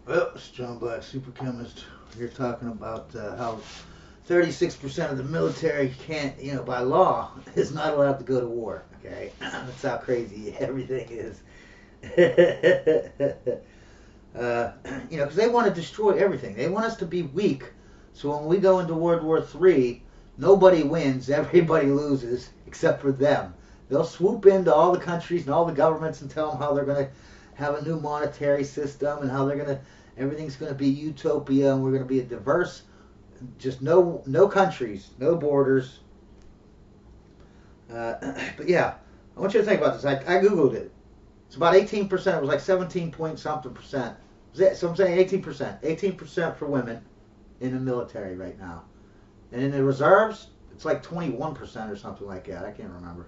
Well, it's John Black, super chemist. You're talking about how 36% of the military can't, by law, is not allowed to go to war. Okay, that's how crazy everything is. Because they want to destroy everything. They want us to be weak. So when we go into World War III, nobody wins, everybody loses, except for them. They'll swoop into all the countries and all the governments and tell them how they're going to have a new monetary system and how they're going to everything's going to be utopia and we're going to be a diverse, just no countries, no borders. But yeah, I want you to think about this. I googled it. It's about 18%. It was like 17 point something percent. So I'm saying 18%. 18% for women in the military right now. And in the reserves, it's like 21% or something like that. I can't remember.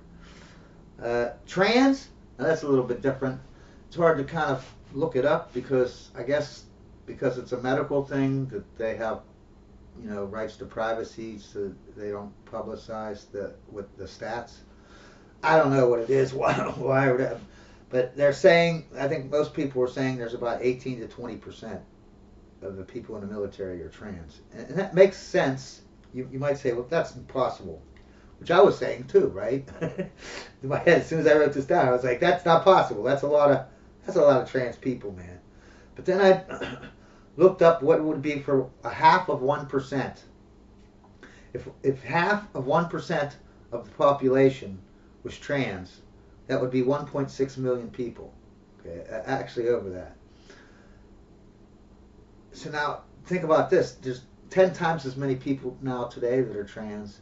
Trans, now that's a little bit different. It's hard to kind of look it up because I guess because it's a medical thing that they have, rights to privacy, so they don't publicize with the stats. I don't know what it is. Why? But they're saying, I think most people are saying there's about 18 to 20% of the people in the military are trans. And that makes sense. You might say, well, that's impossible. Which I was saying too, right? In my head, as soon as I wrote this down, I was like, that's not possible. That's a lot of trans people, man. But then I looked up what it would be for a half of 1%. If half of 1% of the population was trans, that would be 1.6 million people. Okay, actually over that. So now think about this. There's 10 times as many people now today that are trans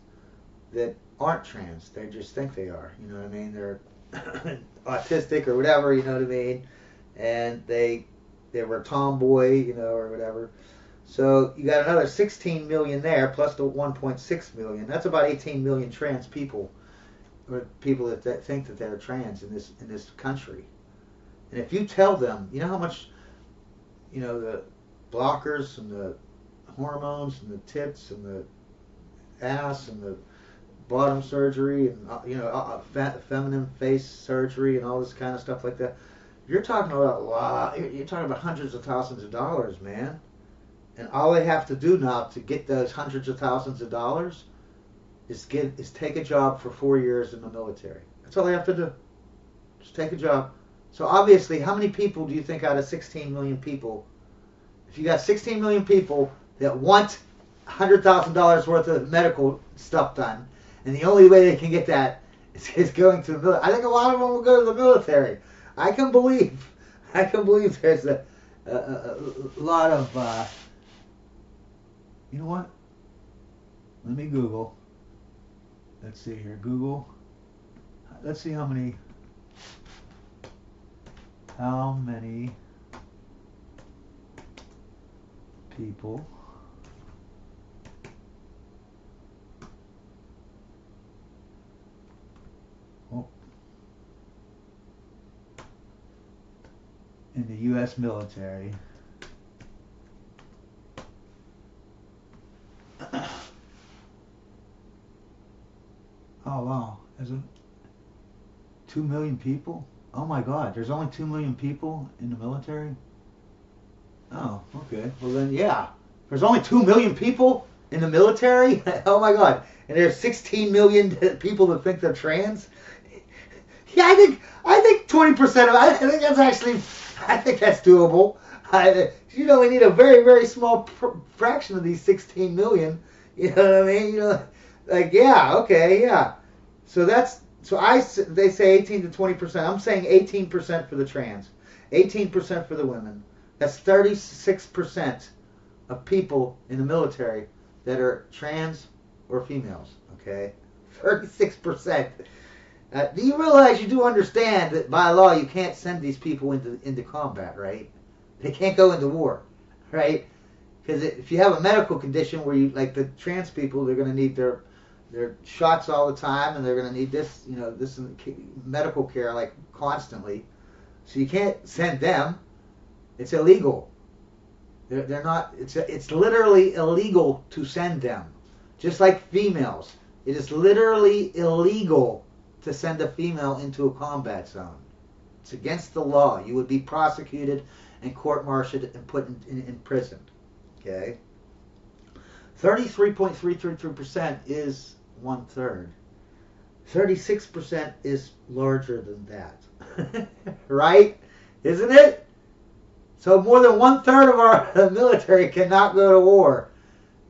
that aren't trans. They just think they are. You know what I mean? They're autistic or whatever. You know what I mean? And they were a tomboy, or whatever. So you got another 16 million there plus the 1.6 million. That's about 18 million trans people, or people that think that they're trans in this country. And if you tell them, you know how much, the blockers and the hormones and the tits and the ass and the bottom surgery and feminine face surgery and all this kind of stuff like that. You're talking about a lot. You're talking about hundreds of thousands of dollars, man. And all they have to do now to get those hundreds of thousands of dollars is take a job for 4 years in the military. That's all they have to do. Just take a job. So obviously, how many people do you think out of 16 million people? If you got 16 million people that want $100,000 worth of medical stuff done, and the only way they can get that is going to the military. I think a lot of them will go to the military. I can believe there's a lot of. You know what? Let me Google. Let's see here. Google. Let's see how many people in the U.S. military. Oh wow, there's 2 million people? Oh my God, there's only 2 million people in the military? Oh, okay. Well then, yeah. There's only 2 million people in the military? Oh my God. And there's 16 million people that think they're trans? Yeah, I think 20% of I think that's actually I think that's doable. We need a very very small fraction of these 16 million. You know what I mean? Yeah, okay, yeah. So they say 18 to 20%. I'm saying 18% for the trans, 18% for the women. That's 36% of people in the military that are trans or females. Okay, 36%. Do you realize you do understand that by law you can't send these people into combat, right? They can't go into war, right? Because if you have a medical condition where like the trans people, they're going to need their shots all the time, and they're going to need this medical care like constantly. So you can't send them. It's illegal. They're not. It's literally illegal to send them. Just like females, it is literally illegal to send a female into a combat zone. It's against the law. You would be prosecuted and court-martialed and put in prison. Okay? 33.333% is 1/3. 36% is larger than that. Right? Isn't it? So more than 1/3 of our military cannot go to war,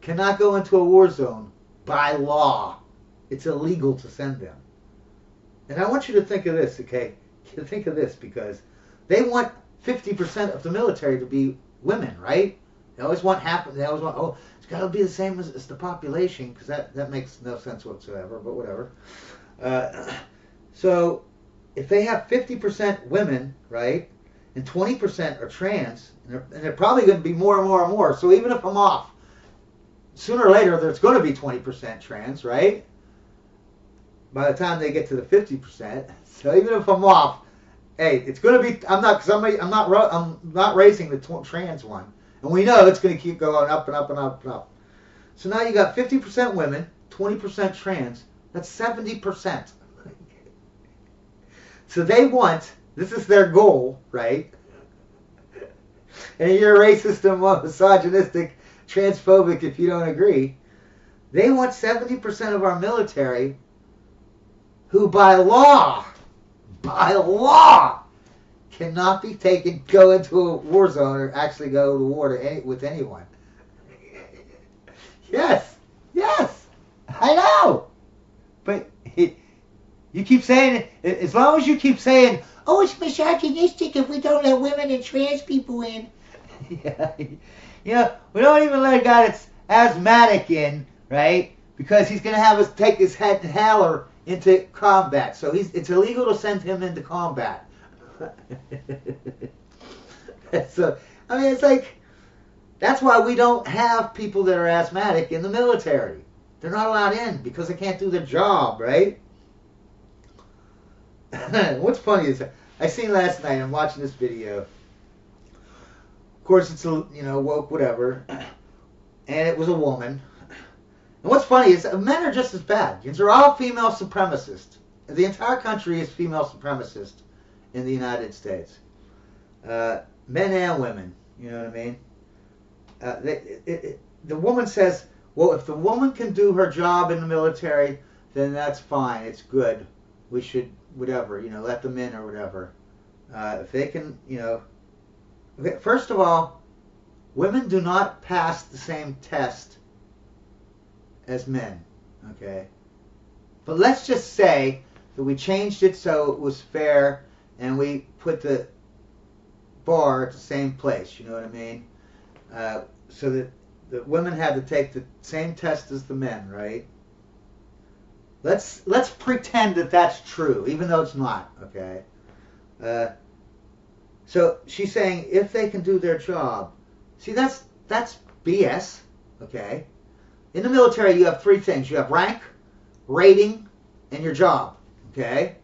cannot go into a war zone by law. It's illegal to send them. And I want you to think of this, okay? Think of this, because they want 50% of the military to be women, right? They always want half. They always want, oh, it's got to be the same as the population, because that makes no sense whatsoever. But whatever. So if they have 50% women, right, and 20% are trans, and they're probably going to be more and more and more. So even if I'm off, sooner or later there's going to be 20% trans, right? By the time they get to the 50%. So even if I'm off, hey, it's going to be. I'm not raising the trans one, and we know it's going to keep going up and up and up and up. So now you got 50% women, 20% trans. That's 70%. So they want. This is their goal, right? And you're racist and misogynistic, transphobic if you don't agree. They want 70% of our military, who by law, cannot be taken, go into a war zone or actually go to war with anyone. Yes, I know. But you keep saying it, as long as you keep saying, oh, it's misogynistic if we don't let women and trans people in. Yeah, we don't even let a guy that's asthmatic in, right? Because he's going to have us take his head inhaler into combat. So it's illegal to send him into combat. So, I mean, it's like, that's why we don't have people that are asthmatic in the military. They're not allowed in because they can't do their job, right? What's funny is I seen last night, I'm watching this video. Of course, it's woke, whatever. And it was a woman. And what's funny is men are just as bad. They're all female supremacists. The entire country is female supremacist in the United States. Men and women, you know what I mean? The woman says, well, if the woman can do her job in the military, then that's fine. It's good. We should, whatever, let them in or whatever. If they can, Okay, first of all, women do not pass the same test as men, okay? But let's just say that we changed it so it was fair and we put the bar at the same place, you know what I mean? So that the women had to take the same test as the men, right? Let's pretend that that's true, even though it's not, okay? So she's saying if they can do their job. See, that's BS, okay? In the military, you have three things. You have rank, rating, and your job, okay?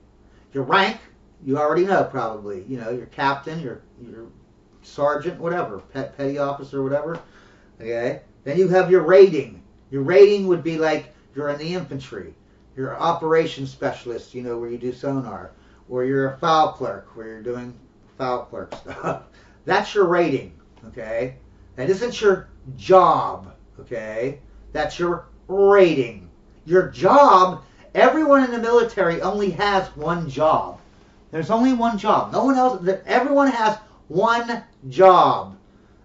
Your rank, you already know probably. Your captain, your sergeant, whatever, petty officer, whatever, okay? Then you have your rating. Your rating would be like you're in the infantry. You're an operations specialist, where you do sonar. Or you're a file clerk, where you're doing file clerk stuff. That's your rating, okay? That isn't your job, okay? That's your rating. Your job, everyone in the military only has one job. There's only one job. No one else, everyone has one job.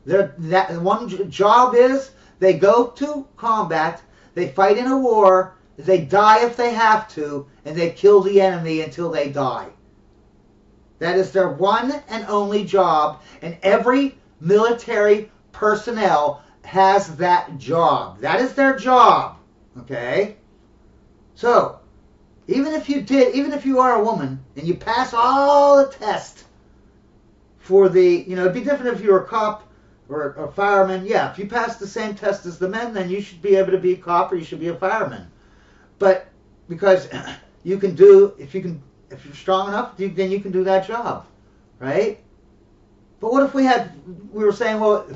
That one job is they go to combat, they fight in a war, they die if they have to, and they kill the enemy until they die. That is their one and only job, and every military personnel has that job. That is their job, okay? So, even if you are a woman and you pass all the tests for the, it'd be different if you were a cop or a fireman. Yeah, if you pass the same test as the men, then you should be able to be a cop or you should be a fireman. But because if you're strong enough, then you can do that job, right? But what if we were saying, well,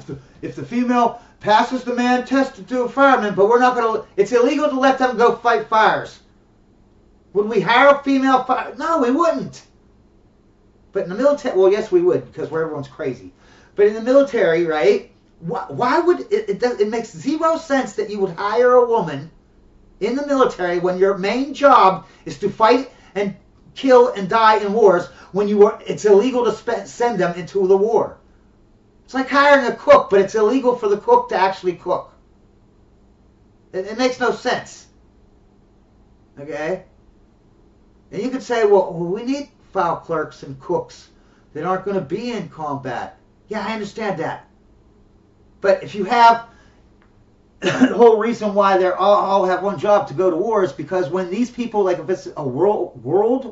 if the female passes the man test to do a fireman, but it's illegal to let them go fight fires. Would we hire a female fire? No, we wouldn't. But in the military, well, yes, we would, because everyone's crazy. But in the military, right? Why would it makes zero sense that you would hire a woman in the military when your main job is to fight and kill and die in wars when it's illegal to send them into the war. It's like hiring a cook, but it's illegal for the cook to actually cook. It makes no sense. Okay? And you could say, well, we need file clerks and cooks that aren't going to be in combat. Yeah, I understand that. But if you have the whole reason why they all have one job to go to war is because when these people, like if it's a world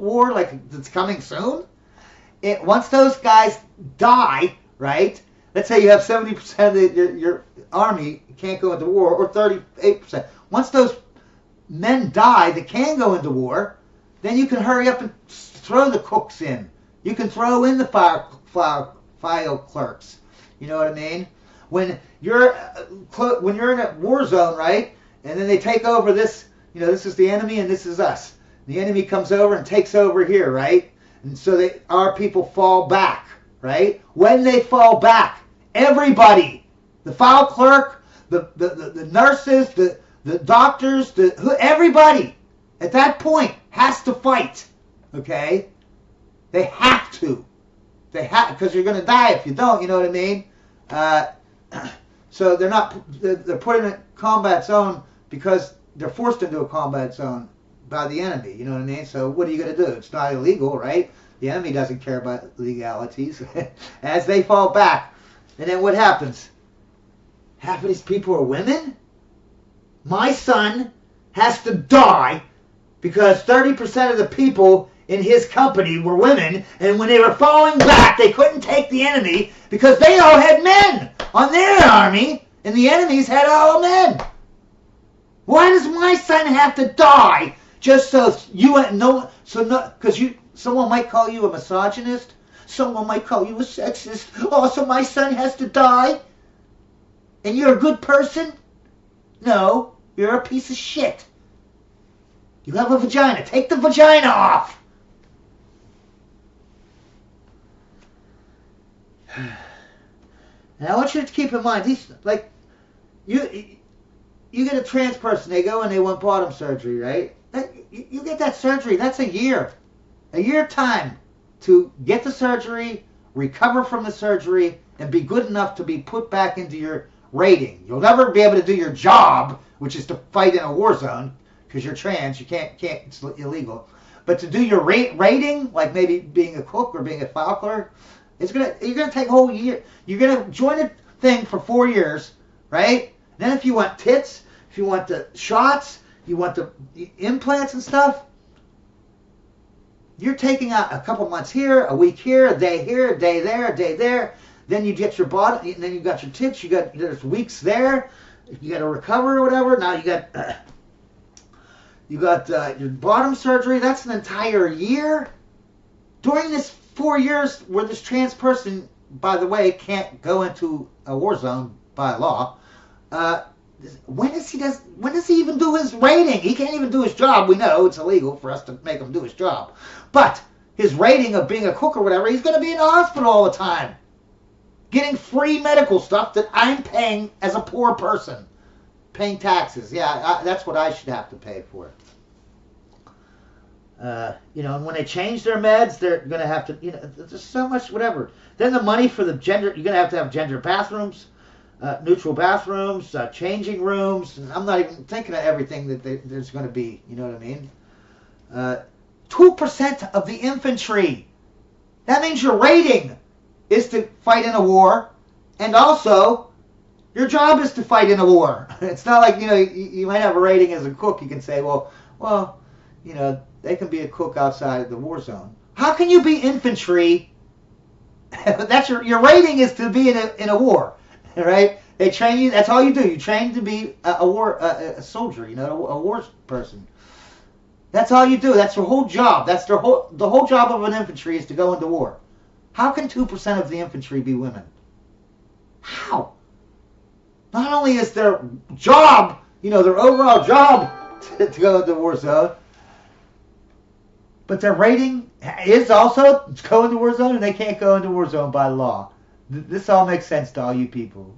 war, like it's coming soon, once those guys die, right? Let's say you have 70% of your army can't go into war, or 38%. Once those men die that can go into war, then you can hurry up and throw the cooks in. You can throw in the file clerks. You know what I mean? When you're in a war zone, right? And then they take over this. You know, this is the enemy and this is us. The enemy comes over and takes over here, right? And so our people fall back, right? When they fall back, everybody, the file clerk, the nurses, the doctors, everybody at that point has to fight. Okay? They have to. Because you're going to die if you don't. You know what I mean? So they're put in a combat zone because they're forced into a combat zone by the enemy. You know what I mean? So what are you going to do? It's not illegal, right? The enemy doesn't care about legalities. As they fall back, and then what happens? Half of these people are women? My son has to die because 30% of the people in his company were women, and when they were falling back, they couldn't take the enemy because they all had men on their army, and the enemies had all men. Why does my son have to die just so because someone might call you a misogynist, someone might call you a sexist. Oh, so my son has to die, and you're a good person? No, you're a piece of shit. You have a vagina. Take the vagina off. And I want you to keep in mind, these, like, you get a trans person, they go and they want bottom surgery, right? You get that surgery, that's a year time to get the surgery, recover from the surgery, and be good enough to be put back into your rating. You'll never be able to do your job, which is to fight in a war zone, because you're trans, you can't, it's illegal. But to do your rating, like maybe being a cook or being a file clerk, you're gonna take a whole year. You're gonna join a thing for 4 years, right? Then if you want tits, if you want the shots, you want the implants and stuff, you're taking out a couple months here, a week here, a day there, a day there. Then you get your body, and then you got your tits. There's weeks there. You got to recover or whatever. Now you got your bottom surgery. That's an entire year. During this 4 years where this trans person, by the way, can't go into a war zone by law, when does he even do his rating? He can't even do his job. We know it's illegal for us to make him do his job. But his rating of being a cook or whatever, he's going to be in the hospital all the time, getting free medical stuff that I'm paying as a poor person, paying taxes. Yeah, that's what I should have to pay for it. And when they change their meds, they're going to have to, there's so much, whatever. Then the money for the gender, you're going to have gender bathrooms, neutral bathrooms, changing rooms. And I'm not even thinking of everything that there's going to be, you know what I mean? 2% of the infantry. That means your rating is to fight in a war, and also your job is to fight in a war. It's not like, you might have a rating as a cook. You can say, well, they can be a cook outside of the war zone. How can you be infantry? That's your rating is to be in a war, right? They train you. That's all you do. You train to be a soldier, a war person. That's all you do. That's your whole job. That's the whole job of an infantry is to go into war. How can 2% of the infantry be women? How? Not only is their job, their overall job to go into the war zone, but their rating is also go into war zone, and they can't go into war zone by law. This all makes sense to all you people